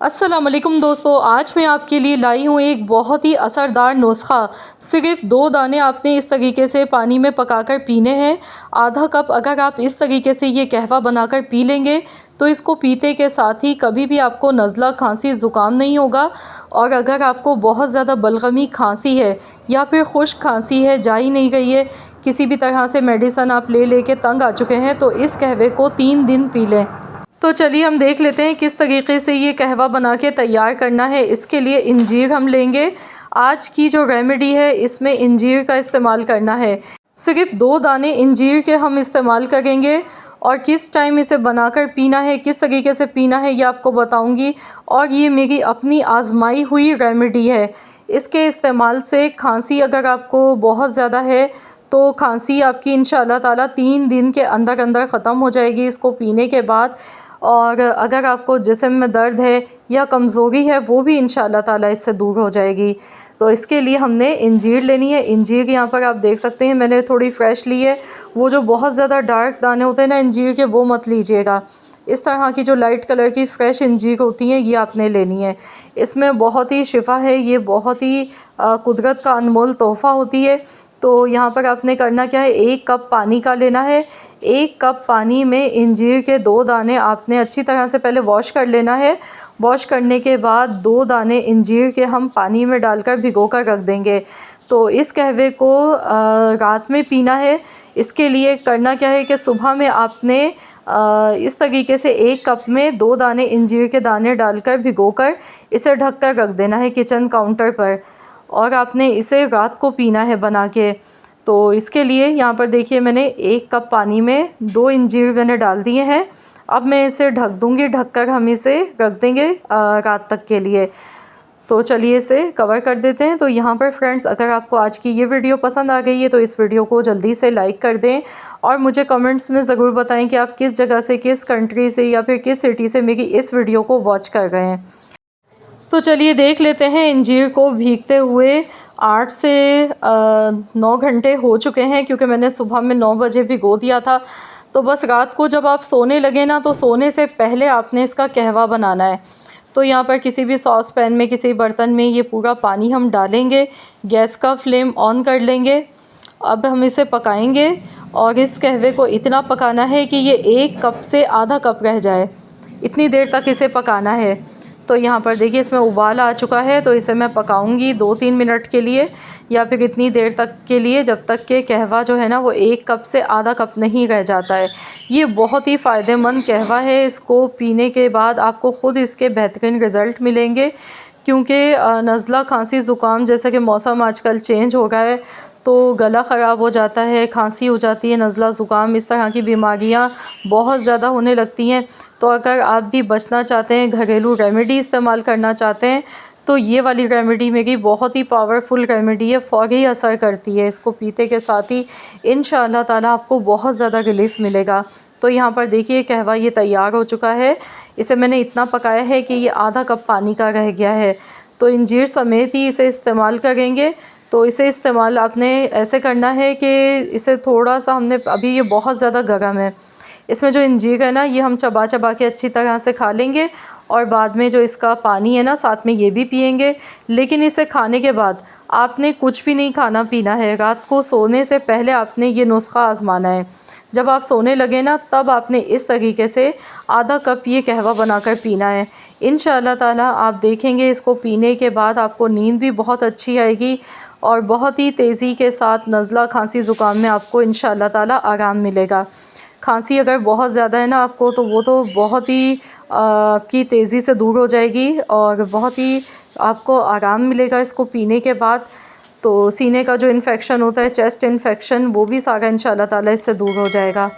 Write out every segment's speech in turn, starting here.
अस्सलामुअलैकुम दोस्तों, आज मैं आपके लिए लाई हूँ एक बहुत ही असरदार नुस्खा। सिर्फ 2 दाने आपने इस तरीके से पानी में पकाकर पीने हैं। आधा कप अगर आप इस तरीके से ये कहवा बनाकर पी लेंगे तो इसको पीते के साथ ही कभी भी आपको नज़ला, खांसी, ज़ुकाम नहीं होगा। और अगर आपको बहुत ज़्यादा बलगमी खांसी है या फिर खुश्क खांसी है, जा ही नहीं रही है, किसी भी तरह से मेडिसिन आप ले के तंग आ चुके हैं, तो इस कहवे को 3 दिन पी लें। तो चलिए हम देख लेते हैं किस तरीके से ये कहवा बना के तैयार करना है। इसके लिए इंजीर हम लेंगे। आज की जो रेमेडी है इसमें इंजीर का इस्तेमाल करना है। सिर्फ 2 दाने इंजीर के हम इस्तेमाल करेंगे और किस टाइम इसे बनाकर पीना है, किस तरीके से पीना है, ये आपको बताऊंगी। और ये मेरी अपनी आजमाई हुई रेमेडी है। इसके इस्तेमाल से खांसी अगर आपको बहुत ज़्यादा है तो खांसी आपकी इंशाल्लाह ताला 3 दिन के अंदर अंदर ख़त्म हो जाएगी इसको पीने के बाद। और अगर आपको जिस्म में दर्द है या कमज़ोरी है वो भी इंशाल्लाह ताला इससे दूर हो जाएगी। तो इसके लिए हमने इंजीर लेनी है। इंजीर यहाँ पर आप देख सकते हैं मैंने थोड़ी फ्रेश ली है। वो जो बहुत ज़्यादा डार्क दाने होते हैं ना इंजीर के, वो मत लीजिएगा। इस तरह की जो लाइट कलर की फ़्रेश इंजीर होती हैं ये आपने लेनी है। इसमें बहुत ही शिफा है, ये बहुत ही कुदरत का अनमोल तोहफ़ा होती है। तो यहाँ पर आपने करना क्या है, 1 कप पानी का लेना है। 1 कप पानी में इंजीर के 2 दाने आपने अच्छी तरह से पहले वॉश कर लेना है। वॉश करने के बाद 2 दाने इंजीर के हम पानी में डालकर भिगो कर रख देंगे। तो इस कहवे को रात में पीना है। इसके लिए करना क्या है कि सुबह में आपने इस तरीके से 1 कप में 2 दाने इंजीर के दाने डालकर भिगोकर इसे ढक कर रख देना है किचन काउंटर पर। और आपने इसे रात को पीना है बना के। तो इसके लिए यहाँ पर देखिए मैंने 1 कप पानी में 2 इंजीर मैंने डाल दिए हैं। अब मैं इसे ढक दूँगी, ढक कर हम इसे रख देंगे रात तक के लिए। तो चलिए इसे कवर कर देते हैं। तो यहाँ पर फ्रेंड्स, अगर आपको आज की ये वीडियो पसंद आ गई है तो इस वीडियो को जल्दी से लाइक कर दें और मुझे कमेंट्स में ज़रूर बताएं कि आप किस जगह से, किस कंट्री से या फिर किस सिटी से मेरी इस वीडियो को वॉच कर रहे हैं। तो चलिए देख लेते हैं। इंजीर को भीगते हुए 8 से 9 घंटे हो चुके हैं, क्योंकि मैंने सुबह में 9 बजे भिगो दिया था। तो बस रात को जब आप सोने लगे ना, तो सोने से पहले आपने इसका कहवा बनाना है। तो यहाँ पर किसी भी सॉस पैन में, किसी बर्तन में ये पूरा पानी हम डालेंगे। गैस का फ्लेम ऑन कर लेंगे। अब हम इसे पकाएंगे और इस कहवे को इतना पकाना है कि ये 1 कप से आधा कप रह जाए, इतनी देर तक इसे पकाना है। तो यहाँ पर देखिए इसमें उबाल आ चुका है। तो इसे मैं पकाऊंगी 2-3 मिनट के लिए या फिर इतनी देर तक के लिए जब तक कि कहवा जो है ना वो 1 कप से आधा कप नहीं रह जाता है। ये बहुत ही फ़ायदेमंद कहवा है। इसको पीने के बाद आपको ख़ुद इसके बेहतरीन रिज़ल्ट मिलेंगे, क्योंकि नज़ला, खांसी, ज़ुकाम, जैसे कि मौसम आजकल चेंज हो रहा है तो गला ख़राब हो जाता है, खांसी हो जाती है, नज़ला, ज़ुकाम, इस तरह की बीमारियां बहुत ज़्यादा होने लगती हैं। तो अगर आप भी बचना चाहते हैं, घरेलू रेमेडी इस्तेमाल करना चाहते हैं, तो ये वाली रेमेडी मेरी बहुत ही पावरफुल रेमेडी है, फ़ौरी असर करती है। इसको पीते के साथ ही इंशाअल्लाह ताला आपको बहुत ज़्यादा रिलीफ़ मिलेगा। तो यहाँ पर देखिए कहवा ये तैयार हो चुका है। इसे मैंने इतना पकाया है कि ये आधा कप पानी का रह गया है। तो इंजीर समेत ही इसे इस्तेमाल करेंगे। तो इसे इस्तेमाल आपने ऐसे करना है कि इसे थोड़ा सा हमने, अभी ये बहुत ज़्यादा गर्म है, इसमें जो इंजीर है ना ये हम चबा चबा के अच्छी तरह से खा लेंगे और बाद में जो इसका पानी है ना साथ में ये भी पिएंगे। लेकिन इसे खाने के बाद आपने कुछ भी नहीं खाना पीना है। रात को सोने से पहले आपने ये नुस्खा आजमाना है। जब आप सोने लगे ना तब आपने इस तरीके से आधा कप ये कहवा बनाकर पीना है। इंशाअल्लाह ताला आप देखेंगे इसको पीने के बाद आपको नींद भी बहुत अच्छी आएगी और बहुत ही तेज़ी के साथ नज़ला, खांसी, ज़ुकाम में आपको इंशाअल्लाह ताला आराम मिलेगा। खांसी अगर बहुत ज़्यादा है ना आपको, तो वो तो बहुत ही आपकी तेज़ी से दूर हो जाएगी और बहुत ही आपको आराम मिलेगा इसको पीने के बाद। तो सीने का जो इन्फेक्शन होता है, चेस्ट इन्फेक्शन, वो भी सारा इंशाअल्लाह ताला इससे दूर हो जाएगा।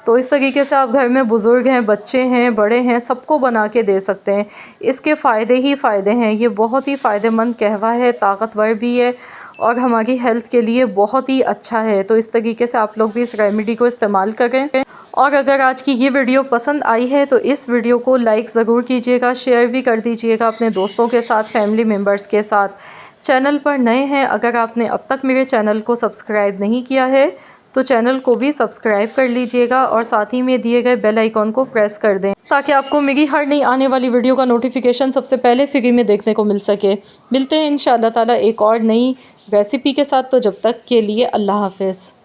तो इस तरीके से आप घर में बुज़ुर्ग हैं, बच्चे हैं, बड़े हैं, सबको बना के दे सकते हैं। इसके फ़ायदे ही फ़ायदे हैं। ये बहुत ही फ़ायदेमंद कहवा है, ताकतवर भी है और हमारी हेल्थ के लिए बहुत ही अच्छा है। तो इस तरीके से आप लोग भी इस रेमेडी को इस्तेमाल करें। और अगर आज की ये वीडियो पसंद आई है तो इस वीडियो को लाइक ज़रूर कीजिएगा, शेयर भी कर दीजिएगा अपने दोस्तों के साथ, फैमिली मेम्बर्स के साथ। चैनल पर नए हैं, अगर आपने अब तक मेरे चैनल को सब्सक्राइब नहीं किया है तो चैनल को भी सब्सक्राइब कर लीजिएगा और साथ ही में दिए गए बेल आइकॉन को प्रेस कर दें ताकि आपको मेरी हर नई आने वाली वीडियो का नोटिफिकेशन सबसे पहले फ्री में देखने को मिल सके। मिलते हैं इंशाअल्लाह ताला एक और नई रेसिपी के साथ। तो जब तक के लिए अल्लाह हाफ़िज़।